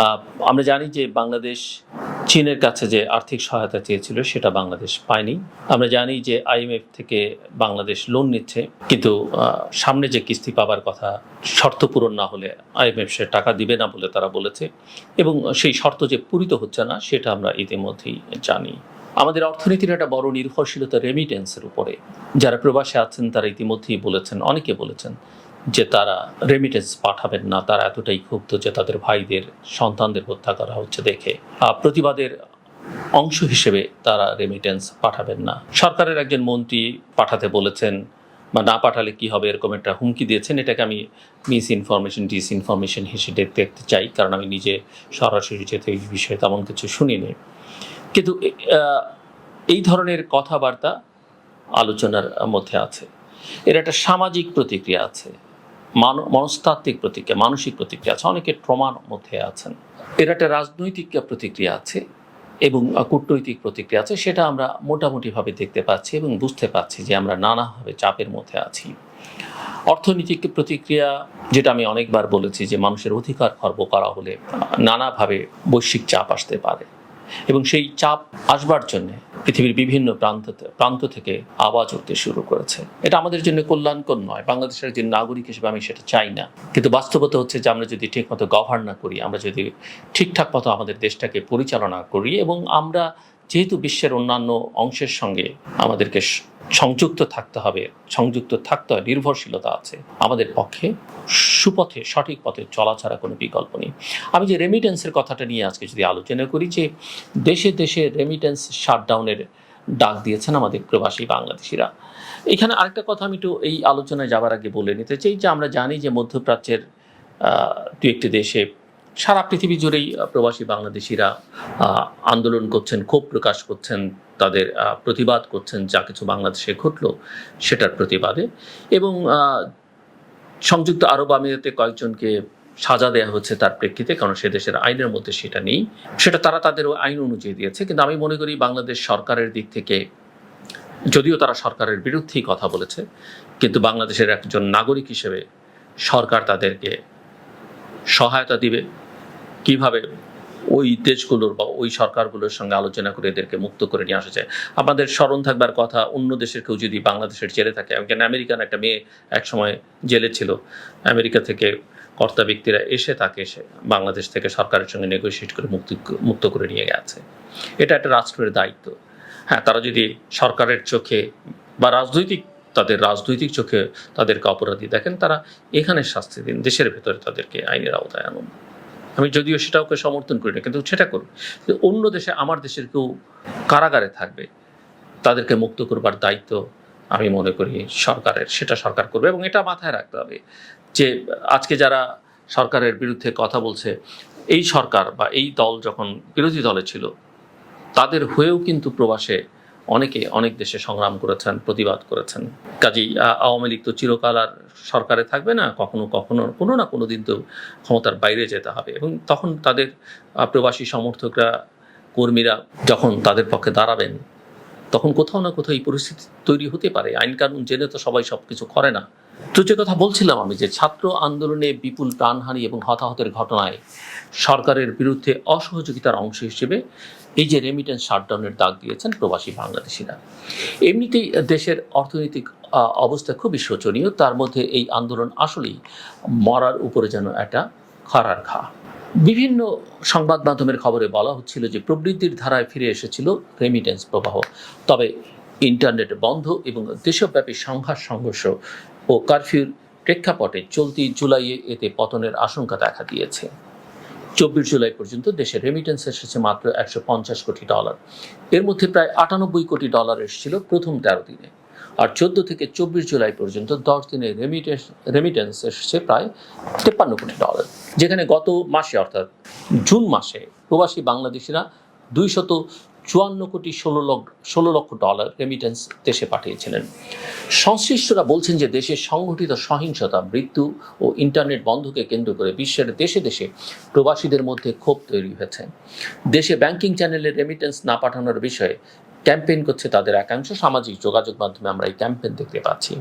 আহ, আমরা জানি যে বাংলাদেশ চীনের কাছে যে আর্থিক সহায়তা চেয়েছিল সেটা বাংলাদেশ পায়নি। আমরা জানি যে আইএমএফ থেকে বাংলাদেশ লোন নিচ্ছে, কিন্তু সামনে যে কিস্তি পাবার কথা, শর্ত পূরণ না হলে আইএমএফ সে টাকা দিবে না বলে তারা বলেছে, এবং সেই শর্ত যে পূরিত হচ্ছে না সেটা আমরা ইতিমধ্যেই জানি। আমাদের অর্থনীতির একটা বড় নির্ভরশীলতা রেমিটেন্সের উপরে। যারা প্রবাসে আছেন তারা ইতিমধ্যেই বলেছেন, অনেকে বলেছেন যে তারা রেমিটেন্স পাঠাবেন না। তারা এতটাই ক্ষুব্ধ যে তাদের ভাইদের, সন্তানদের হত্যা করা হচ্ছে দেখে প্রতিবাদের অংশ হিসেবে তারা রেমিটেন্স পাঠাবেন না। সরকারের একজন মন্ত্রী পাঠাতে বলেছেন, বা না পাঠালে কি হবে এরকম একটা হুমকি দিয়েছেন। এটাকে আমি মিস ইনফরমেশন, ডিসইনফরমেশন হিসেবে দেখতে চাই, কারণ আমি নিজে সরাসরি যেতে এই বিষয়ে তেমন কিছু শুনিনি। কিন্তু এই ধরনের কথাবার্তা আলোচনার মধ্যে আছে। এর একটা সামাজিক প্রতিক্রিয়া আছে, মনস্তাত্ত্বিক প্রতিক্রিয়া, মানসিক প্রতিক্রিয়া আছে, অনেকে ট্রমার মধ্যে আছেন। এর একটা রাজনৈতিক প্রতিক্রিয়া আছে এবং কূটনৈতিক প্রতিক্রিয়া আছে। সেটা আমরা মোটামুটিভাবে দেখতে পাচ্ছি এবং বুঝতে পারছি যে আমরা নানাভাবে চাপের মধ্যে আছি। অর্থনৈতিক প্রতিক্রিয়া, যেটা আমি অনেকবার বলেছি যে মানুষের অধিকার খর্ব করা হলে নানাভাবে বৈশ্বিক চাপ আসতে পারে, এবং সেই চাপ আসবার জন্য পৃথিবীর বিভিন্ন প্রান্ত থেকে আওয়াজ উঠতে শুরু করেছে। এটা আমাদের জন্য কল্যাণকর নয়। বাংলাদেশের একজন নাগরিক হিসেবে আমি সেটা চাই না। কিন্তু বাস্তবতা হচ্ছে যে আমরা যদি ঠিকমতো গভর্ন না করি, আমরা যদি ঠিকঠাক মতো আমাদের দেশটাকে পরিচালনা করি, এবং আমরা যেহেতু বিশ্বের অন্যান্য অংশের সঙ্গে আমাদেরকে সংযুক্ত থাকতে হয়, নির্ভরশীলতা আছে, আমাদের পক্ষে সুপথে, সঠিক পথে চলা ছাড়া কোনো বিকল্প নেই। আমি যে রেমিটেন্সের কথাটা নিয়ে আজকে যদি আলোচনা করি, যে দেশে দেশে রেমিটেন্স শাটডাউনের ডাক দিয়েছেন আমাদের প্রবাসী বাংলাদেশিরা। এখানে আরেকটা কথা আমি একটু এই আলোচনায় যাবার আগে বলে নিতে চাই, যে আমরা জানি যে মধ্যপ্রাচ্যের দু একটি দেশে, সারা পৃথিবী জুড়েই প্রবাসী বাংলাদেশিরা আন্দোলন করছেন, ক্ষোভ প্রকাশ করছেন, তাদের প্রতিবাদ করছেন যা কিছু বাংলাদেশে ঘটলো সেটার প্রতিবাদে। এবং সংযুক্ত আরব আমিরাতে কয়েকজনকে সাজা দেওয়া হচ্ছে তার প্রেক্ষিতে, কারণ সে দেশের আইনের মধ্যে সেটা নেই, সেটা তারা তাদের আইন অনুযায়ী দিয়েছে। কিন্তু আমি মনে করি বাংলাদেশ সরকারের দিক থেকে, যদিও তারা সরকারের বিরুদ্ধেই কথা বলেছে, কিন্তু বাংলাদেশের একজন নাগরিক হিসেবে সরকার তাদেরকে সহায়তা দিবে। কিভাবে ওই দেশগুলোর বা ওই সরকারগুলোর সঙ্গে আলোচনা করে এদেরকে মুক্ত করে নিয়ে আসা যায়। আপনাদের স্মরণ থাকবার কথা, অন্য দেশের কেউ যদি বাংলাদেশের জেলে থাকে, একজন আমেরিকান একটা মেয়ে একসময় জেলে ছিল, আমেরিকা থেকে কর্তা ব্যক্তিরা এসে তাকে বাংলাদেশ থেকে সরকারের সঙ্গে নেগোসিয়েট করে মুক্ত করে নিয়ে গেছে। এটা একটা রাষ্ট্রের দায়িত্ব। হ্যাঁ, তারা যদি সরকারের চোখে বা তাদের রাজনৈতিক চোখে তাদেরকে অপরাধী দেখেন, তারা এখানে শাস্তি দিন, দেশের ভেতরে তাদেরকে আইনের আওতায় আনুন। আমি যদিও সেটাকে সমর্থন করি না, কিন্তু সেটা করুন। অন্য দেশে, আমার দেশের কেউ কারাগারে থাকবে, তাদেরকে মুক্ত করবার দায়িত্ব আমি মনে করি সরকারের, সেটা সরকার করবে। এবং এটা মাথায় রাখতে হবে যে আজকে যারা সরকারের বিরুদ্ধে কথা বলছে, এই সরকার বা এই দল যখন বিরোধী দলে ছিল, তাদের হয়েও কিন্তু প্রবাসে অনেকে অনেক দেশে সংগ্রাম করেছেন, প্রতিবাদ করেছেন। কাজেই আওয়ামী লীগ তো চিরকাল আর সরকারে থাকবে না, কখনো কখনো কোনো না কোনো দিন তো ক্ষমতার বাইরে যেতে হবে। এবং তখন তাদের প্রবাসী সমর্থকরা, কর্মীরা যখন তাদের পক্ষে দাঁড়াবেন, তখন কোথাও না কোথাও এই পরিস্থিতি তৈরি হতে পারে। আইন কানুন জেনে তো সবাই সব কিছু করে না। তো যে কথা বলছিলাম আমি, যে ছাত্র আন্দোলনে বিপুল প্রাণহানি এবং হতাহতের ঘটনায় সরকারের বিরুদ্ধে অসহযোগিতার অংশ হিসেবে এই যে রেমিটেন্স শাটডাউনের ডাক দিয়েছেন প্রবাসী বাংলাদেশিরা। এমনিতেই দেশের অর্থনৈতিক অবস্থা খুবই শোচনীয়, তার মধ্যে এই আন্দোলন আসলেই মরার উপরে যেন একটা খরার ঘা। বিভিন্ন সংবাদ মাধ্যমের খবরে বলা হচ্ছিল যে প্রবৃদ্ধির ধারায় ফিরে এসেছিল রেমিটেন্স প্রবাহ, তবে ইন্টারনেট বন্ধ এবং দেশব্যাপী সংঘর্ষ ও কারফিউর প্রেক্ষাপটে চলতি জুলাইয়ে এতে পতনের আশঙ্কা দেখা দিয়েছে। 24 জুলাই পর্যন্ত দেশে রেমিটেন্স এসেছে মাত্র $150 কোটি। এর মধ্যে প্রায় $98 কোটি এসেছিল প্রথম 13 দিনে, আর 14 থেকে 24 জুলাই পর্যন্ত 10 দিনে রেমিটেন্স এসেছে প্রায় $53 কোটি। যেখানে গত মাসে, অর্থাৎ জুন মাসে, প্রবাসী বাংলাদেশিরা $254 লক্ষ রেমিটেন্স দেশে পাঠিয়েছিলেন। সংশ্লিষ্টরা বলছেন যে দেশের সংগঠিত সহিংসতা, মৃত্যু ও ইন্টারনেট বন্ধকে কেন্দ্র করে বিশ্বের দেশে দেশে প্রবাসীদের মধ্যে ক্ষোভ তৈরি হয়েছে। দেশে ব্যাংকিং চ্যানেলে রেমিটেন্স না পাঠানোর বিষয়ে ক্যাম্পেইন করছে তাদের একাংশ। সামাজিক যোগাযোগ মাধ্যমে আমরা এই ক্যাম্পেইন দেখতে পাচ্ছি।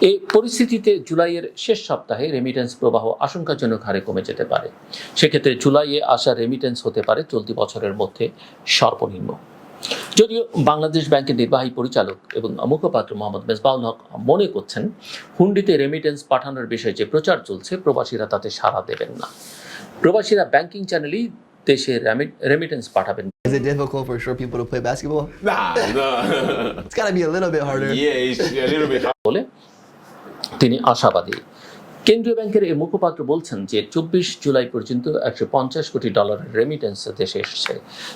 এই পরিস্থিতিতে জুলাইয়ের শেষ সপ্তাহে রেমিটেন্স প্রবাহ আশঙ্কাজনক হারে কমে যেতে পারে। সেক্ষেত্রে জুলাইয়ে আসা রেমিটেন্স হতে পারে চলতি বছরের মধ্যে সর্বনিম্ন। যদিও বাংলাদেশ ব্যাংকের নির্বাহী পরিচালক এবং মুখপাত্র মোহাম্মদ মেজবাউল হক মনে করছেন, হুন্ডিতে রেমিটেন্স পাঠানোর বিষয়ে যে প্রচার চলছে, প্রবাসীরা তাতে সাড়া দেবেন না। প্রবাসীরা ব্যাংকিং চ্যানেলেই দেশে রেমিটেন্স পাঠাবেন। Is it difficult for short people to play basketball? No. It's got to be a little bit harder. Yeah, it's a little bit hard. বলে তিনি আশাবাদী। কেন্দ্রীয় ব্যাংকের এই মুখপাত্র বলছেন যে 24 জুলাই পর্যন্ত $150 কোটি রেমিটেন্স দেশে এসেছে।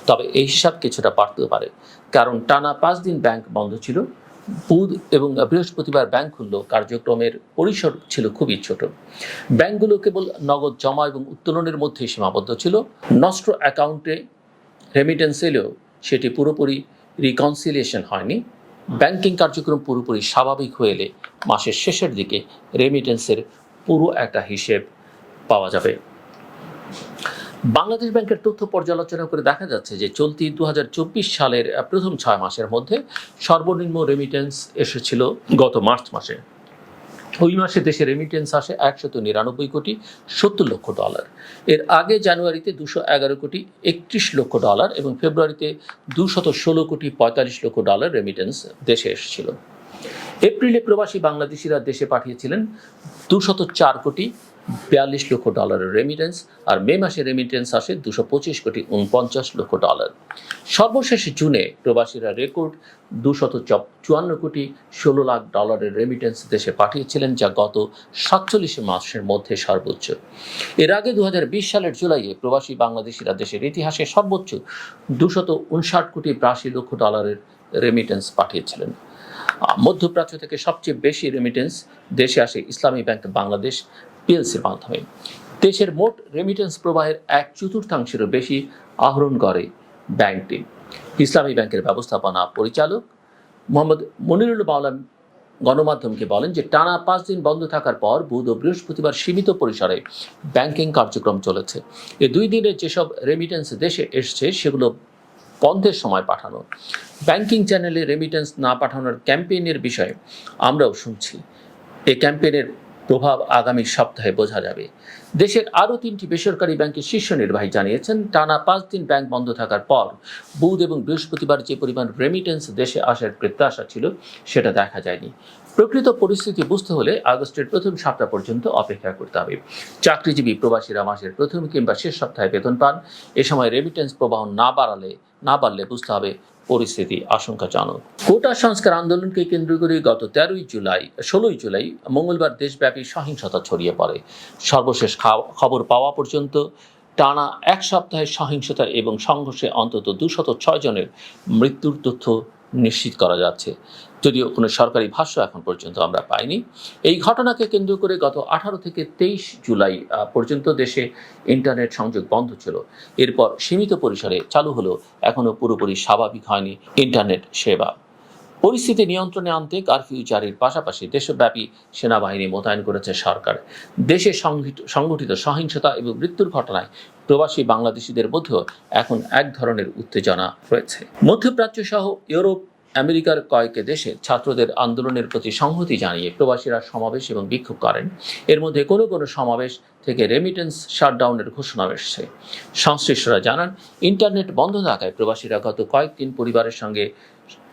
তবে এই হিসাব কিছুটা বাড়তেও পারে, কারণ টানা 5 দিন ব্যাংক বন্ধ ছিল। বুধ এবং বৃহস্পতিবার ব্যাংক খুললেও কার্যক্রমের পরিসর ছিল খুবই ছোট। ব্যাংকগুলো কেবল নগদ জমা এবং উত্তোলনের মধ্যেই সীমাবদ্ধ ছিল। নষ্ট অ্যাকাউন্টে রেমিটেন্স এলেও সেটি পুরোপুরি রিকনসিলিয়েশন হয়নি। ব্যাংকিং কার্যক্রম পুরোপুরি স্বাভাবিক হয়ে এলে মাসের শেষের দিকে রেমিটেন্সের পুরো একটা হিসেব পাওয়া যাবে। বাংলাদেশ ব্যাংকের তথ্য পর্যালোচনা করে দেখা যাচ্ছে যে চলতি 2024 সালের প্রথম 6 মাসের মধ্যে সর্বনিম্ন রেমিটেন্স এসেছিল গত মার্চ মাসে। ওই মাসে দেশে রেমিটেন্স আসে $199 কোটি 70 লক্ষ। এর আগে জানুয়ারিতে $211 কোটি 31 লক্ষ এবং ফেব্রুয়ারিতে $216 কোটি 45 লক্ষ রেমিটেন্স দেশে এসেছিল। এপ্রিলে প্রবাসী বাংলাদেশিরা দেশে পাঠিয়েছিলেন $204 কোটি 42 লক্ষ রেমিটেন্স, আর মে মাসে রেমিটেন্স আসে $225 কোটি 49 লক্ষ। সর্বশেষ জুনে প্রবাসীরা রেকর্ড $254 কোটি 16 লাখ রেমিটেন্স দেশে পাঠিয়েছিলেন, যা গত 47 মাসের মধ্যে সর্বোচ্চ। এর আগে 2020 সালের জুলাইয়ে প্রবাসী বাংলাদেশিরা দেশের ইতিহাসে সর্বোচ্চ $259 কোটি 82 লক্ষ রেমিটেন্স পাঠিয়েছিলেন। মধ্যপ্রাচ্য থেকে সবচেয়ে বেশি রেমিটেন্স দেশে আসে ইসলামী ব্যাংক বাংলাদেশ পিএলসির মাধ্যমে। দেশের মোট রেমিটেন্স প্রবাহের 1/4 বেশি আহরণ করে ব্যাংকটি। ইসলামী ব্যাংকের ব্যবস্থাপনা পরিচালক মোহাম্মদ মনিরুল মাওলানা গণমাধ্যমকে বলেন যে টানা 5 দিন বন্ধ থাকার পর বুধ ও বৃহস্পতিবার সীমিত পরিসরে ব্যাংকিং কার্যক্রম চলেছে। এই 2 দিনে যেসব রেমিটেন্স দেশে এসছে সেগুলো বন্ধের সময় পাঠানো। ব্যাংকিং চ্যানেলে রেমিটেন্স না পাঠানোর ক্যাম্পেইনের বিষয়ে আমরাও শুনছি। এই ক্যাম্পেইনের প্রভাব আগামী সপ্তাহে বোঝা যাবে। দেশের আরও 3টি বেসরকারি ব্যাংকের শীর্ষ নির্বাহী জানিয়েছেন, টানা 5 দিন ব্যাংক বন্ধ থাকার পর বুধ এবং বৃহস্পতিবার যে পরিমাণ রেমিটেন্স দেশে আসার প্রত্যাশা ছিল সেটা দেখা যায়নি। প্রকৃত পরিস্থিতি বুঝতে হলে আগস্টের প্রথম সপ্তাহ পর্যন্ত অপেক্ষা করতে হবে। চাকরিজীবী প্রবাসীরা মাসের প্রথম কিংবা শেষ সপ্তাহে বেতন পান। এ সময় রেমিটেন্স প্রবাহ না বাড়লে বুঝতে হবে পরিস্থিতি আশঙ্কাজনক। কোটা সংস্কার আন্দোলনকে কেন্দ্র করে গত 16 জুলাই মঙ্গলবার দেশব্যাপী সহিংসতা ছড়িয়ে পড়ে। সর্বশেষ খবর পাওয়া পর্যন্ত টানা 1 সপ্তাহের সহিংসতা এবং সংঘর্ষে অন্তত 206 জনের মৃত্যুর তথ্য নিশ্চিত করা যাচ্ছে, যদিও কোনো সরকারি ভাষ্য এখন পর্যন্ত আমরা পাইনি। এই ঘটনাকে কেন্দ্র করে গত 18 থেকে 23 জুলাই পর্যন্ত দেশে ইন্টারনেট সংযোগ বন্ধ ছিল। এরপর সীমিত পরিসরে চালু হলেও এখনও পুরোপুরি স্বাভাবিক হয়নি ইন্টারনেট সেবা। পরিস্থিতি নিয়ন্ত্রণে আনতে কারফিউ জারির পাশাপাশি দেশব্যাপী সেনাবাহিনী মোতায়েন করেছে সরকার। দেশে সংঘটিত সহিংসতা এবং মৃত্যুর ঘটনায় প্রবাসী বাংলাদেশিদের মধ্যেও এখন এক ধরনের উত্তেজনা রয়েছে। মধ্যপ্রাচ্য সহ ইউরোপ, আমেরিকার কয়েক দেশে ছাত্রদের আন্দোলনের প্রতি সংহতি জানিয়ে প্রবাসীরা সমাবেশ এবং বিক্ষোভ করেন। এর মধ্যে কোনো কোনো সমাবেশ থেকে রেমিটেন্স শাটডাউনের ঘোষণা এসেছে। সংশ্লিষ্টরা জানান, ইন্টারনেট বন্ধ থাকায় প্রবাসীরা গত কয়েকদিন পরিবারের সঙ্গে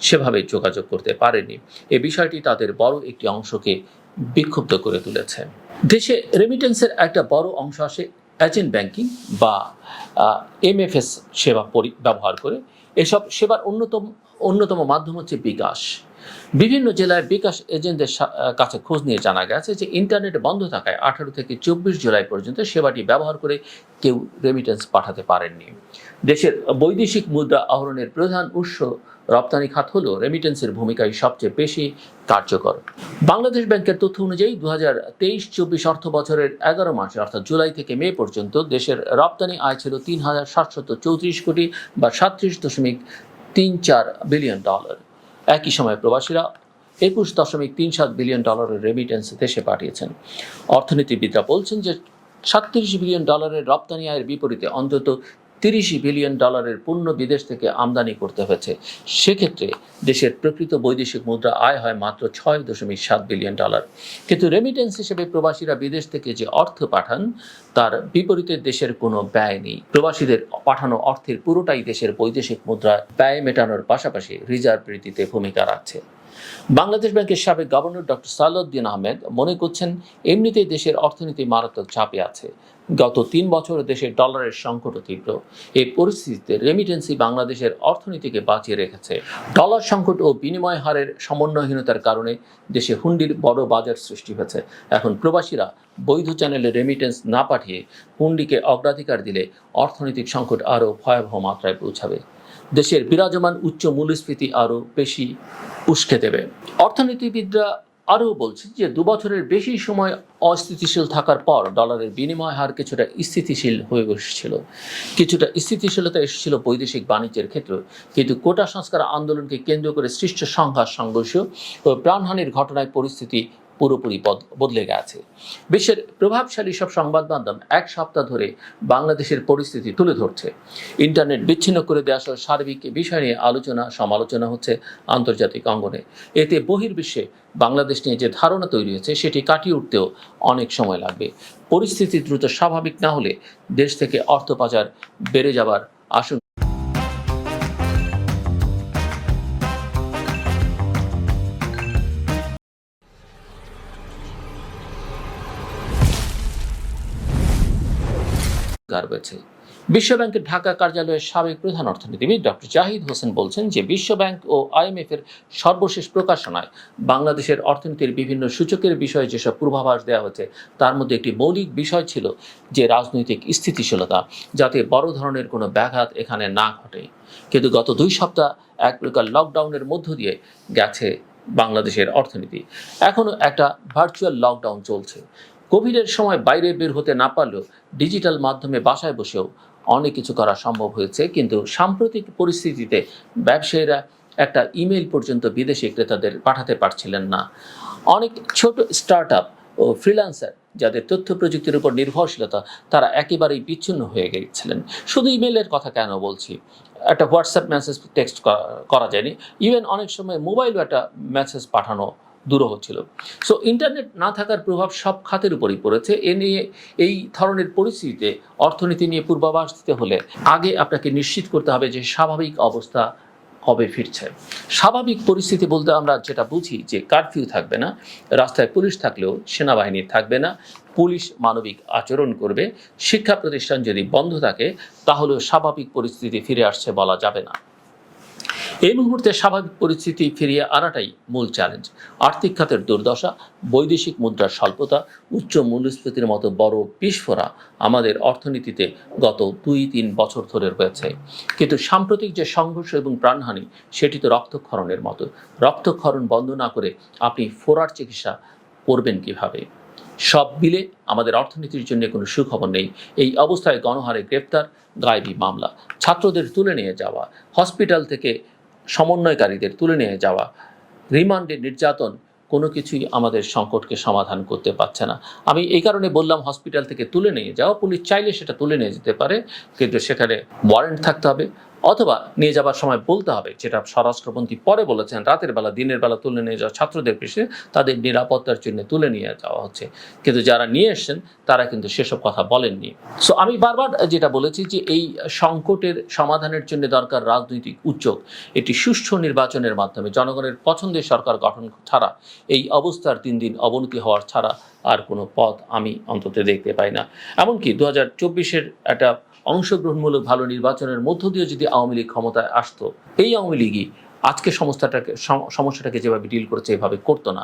সেভাবে যোগাযোগ করতে পারেনি। এ বিষয়টি তাদের বড় একটি অংশকে বিক্ষুব্ধ করে তুলেছে। দেশে রেমিটেন্সের একটা বড় অংশ আসে এজেন্ট ব্যাংকিং বা এমএফএস সেবা ব্যবহার করে। এসব সেবার অন্যতম মাধ্যম হচ্ছে বিকাশ। বিভিন্ন জেলায় বিকাশ এজেন্টদের কাছে খোঁজ নিয়ে জানা গেছে যে ইন্টারনেট বন্ধ থাকায় 18 থেকে 24 জুলাই পর্যন্ত সেবাটি ব্যবহার করে কেউ রেমিটেন্স পাঠাতে পারেননি। দেশের বৈদেশিক মুদ্রা আহরণের প্রধান উৎস রপ্তানি খাত হলেও রেমিটেন্সের ভূমিকাই সবচেয়ে বেশি কার্যকর। বাংলাদেশ ব্যাংকের তথ্য অনুযায়ী 2023-24 অর্থ বছরের 11 মাসে অর্থাৎ জুলাই থেকে মে পর্যন্ত দেশের রপ্তানি আয় ছিল $3,734 কোটি বা $37.34 বিলিয়ন। একই সময় প্রবাসীরা $21.37 বিলিয়ন রেমিটেন্স দেশে পাঠিয়েছেন। অর্থনীতিবিদরা বলছেন যে $37 বিলিয়ন রপ্তানি আয়ের বিপরীতে অন্তত $30 বিলিয়ন পণ্য বিদেশ থেকে আমদানি করতে হয়েছে। সেক্ষেত্রে দেশের প্রকৃত বৈদেশিক মুদ্রা আয় হয় মাত্র $6.7 বিলিয়ন। কিন্তু রেমিটেন্স হিসেবে প্রবাসীরা বিদেশ থেকে যে অর্থ পাঠান তার বিপরীতে দেশের কোনো ব্যয় নেই। প্রবাসীদের পাঠানো অর্থের পুরোটাই দেশের বৈদেশিক মুদ্রা ব্যয় মেটানোর পাশাপাশি রিজার্ভ বৃদ্ধিতে ভূমিকা রাখছে। বাংলাদেশ ব্যাংকের সাবেক গভর্নর ডক্টর সালাউদ্দিন আহমেদ মনে করছেন, এমনিতেই দেশের অর্থনীতি মারাত্মক চাপে আছে। গত 3 বছর দেশের ডলারের সংকট তীব্র। এই পরিস্থিতিতে রেমিটেন্সই বাংলাদেশের অর্থনীতিকে বাঁচিয়ে রেখেছে। ডলার সংকট ও বিনিময় হারের সমন্বয়হীনতার কারণে দেশে হুন্ডির বড় বাজার সৃষ্টি হয়েছে। এখন প্রবাসীরা বৈধ চ্যানেলে রেমিটেন্স না পাঠিয়ে হুন্ডিকে অগ্রাধিকার দিলে অর্থনৈতিক সংকট আরও ভয়াবহ মাত্রায় পৌঁছাবে। দেশের বিরাজমান উচ্চ মূল্যস্ফীতি আরও বেশি উস্কে দেবে। অর্থনীতিবিদরা আরও বলছে যে 2 বছরের বেশি সময় অস্থিতিশীল থাকার পর ডলারের বিনিময় হার কিছুটা স্থিতিশীল হয়ে এসেছিল। কিছুটা স্থিতিশীলতা এসেছিল বৈদেশিক বাণিজ্যের ক্ষেত্রে, কিন্তু কোটা সংস্কার আন্দোলনকে কেন্দ্র করে সৃষ্ট সংঘর্ষ ও প্রাণহানির ঘটনায় পরিস্থিতি পুরোপুরি বদলে গেছে। বিশ্বের প্রভাবশালী সব সংবাদ মাধ্যম 1 সপ্তাহ ধরে বাংলাদেশের পরিস্থিতি তুলে ধরছে। ইন্টারনেট বিচ্ছিন্ন করে দেওয়া সহ সার্বিক বিষয় নিয়ে সমালোচনা হচ্ছে আন্তর্জাতিক অঙ্গনে। এতে বহির্বিশ্বে বাংলাদেশ নিয়ে যে ধারণা তৈরি হয়েছে সেটি কাটিয়ে উঠতেও অনেক সময় লাগবে। পরিস্থিতি দ্রুত স্বাভাবিক না হলে দেশ থেকে অর্থ পাচার বেড়ে যাবার আশঙ্কা রয়েছে। বিশ্বব্যাংকের ঢাকা কার্যালয়ের সাবেক প্রধান অর্থনীতিবিদ ডক্টর জাহিদ হোসেন বলছেন যে বিশ্বব্যাংক ও IMF এর সর্বশেষ প্রকাশনায় বাংলাদেশের অর্থনীতির বিভিন্ন সূচকের বিষয়ে যেসব পূর্বাভাস দেওয়া হয়েছে তার মধ্যে একটি মৌলিক বিষয় ছিল যে রাজনৈতিক স্থিতিশীলতা, যাতে বড় ধরনের কোনো ব্যাঘাত এখানে না ঘটে। কিন্তু গত 2 সপ্তাহ এক প্রকার লকডাউনের মধ্য দিয়ে গেছে বাংলাদেশের অর্থনীতি। এখনও একটা ভার্চুয়াল লকডাউন চলছে। কোভিডের সময় বাইরে বের হতে না পারলেও ডিজিটাল মাধ্যমে বাসায় বসেও অনেক কিছু করা সম্ভব হয়েছে। কিন্তু সাম্প্রতিক পরিস্থিতিতে ব্যবসায়ীরা একটা ইমেল পর্যন্ত বিদেশি ক্রেতাদের পাঠাতে পারছিলেন না। অনেক ছোট স্টার্টআপ ও ফ্রিল্যান্সার যাদের তথ্য প্রযুক্তির উপর নির্ভরশীলতা, তারা একেবারেই বিচ্ছিন্ন হয়ে গিয়েছিলেন। শুধু ইমেলের কথা কেন বলছি, একটা হোয়াটসঅ্যাপ মেসেজ টেক্সট করা যায়নি, ইভেন অনেক সময় মোবাইলও একটা মেসেজ পাঠানো দূরহ ছিল। সো ইন্টারনেট না থাকার প্রভাব সব খাতের উপরই পড়েছে। এ নিয়ে এই ধরনের পরিস্থিতিতে অর্থনীতি নিয়ে পূর্বাভাস দিতে হলে আগে আপনাকে নিশ্চিত করতে হবে যে স্বাভাবিক অবস্থা কবে ফিরছে। স্বাভাবিক পরিস্থিতি বলতে আমরা যেটা বুঝি যে কারফিউ থাকবে না, রাস্তায় পুলিশ থাকলেও সেনাবাহিনী থাকবে না, পুলিশ মানবিক আচরণ করবে, শিক্ষা প্রতিষ্ঠান যদি বন্ধ থাকে তাহলেও স্বাভাবিক পরিস্থিতি ফিরে আসছে বলা যাবে না। এই মুহূর্তে স্বাভাবিক পরিস্থিতি ফিরিয়ে আনাটাই মূল চ্যালেঞ্জ। আর্থিক খাতের দুর্দশা, বৈদেশিক মুদ্রার স্বল্পতা, উচ্চ মূল্যস্ফীতির মতো বড় বিস্ফোরা আমাদের অর্থনীতিতে গত 2-3 বছর ধরে রয়েছে। কিন্তু সাম্প্রতিক যে সংঘর্ষ এবং প্রাণহানি, সেটি তো রক্তক্ষরণের মতো। রক্তক্ষরণ বন্ধ না করে আপনি ফোড়ার চিকিৎসা করবেন কিভাবে? সব মিলে আমাদের অর্থনীতির জন্য কোনো সুখবর নেই। এই অবস্থায় গণহারে গ্রেপ্তার, গায়েবী মামলা, ছাত্রদের তুলে নিয়ে যাওয়া, হসপিটাল থেকে সমন্বয়কারীদের তুলে নিয়ে যাওয়া, রিমান্ডে নির্যাতন, কোনো কিছুই আমাদের সংকটকে সমাধান করতে পারছে না। আমি এই কারণে বললাম হসপিটাল থেকে তুলে নিয়ে যাওয়া, পুলিশ চাইলে সেটা তুলে নিয়ে যেতে পারে, কিন্তু সেখানে ওয়ারেন্ট থাকতে হবে, অথবা নিয়ে যাবার সময় বলতে হবে, যেটা স্বরাষ্ট্রমন্ত্রী পরে বলেছেন, রাতের বেলা দিনের বেলা তুলে নিয়ে যাওয়া ছাত্রদের পেশে তাদের নিরাপত্তার জন্য তুলে নিয়ে যাওয়া হচ্ছে। কিন্তু যারা নিয়ে এসছেন তারা কিন্তু সেসব কথা বলেননি। সো আমি বারবার যেটা বলেছি যে এই সংকটের সমাধানের জন্য দরকার রাজনৈতিক উদ্যোগ। এটি সুষ্ঠু নির্বাচনের মাধ্যমে জনগণের পছন্দের সরকার গঠন ছাড়া, এই অবস্থার দিন দিন অবনতি হওয়ার ছাড়া আর কোনো পথ আমি অন্তত দেখতে পাই না। এমনকি 2024-এর একটা অংশগ্রহণমূলক ভালো নির্বাচনের মধ্য দিয়ে যদি আওয়ামী লীগ ক্ষমতায় আসতো, এই আওয়ামী লীগই আজকে সমস্যাটাকে যেভাবে ডিল করেছে এভাবে করতো না।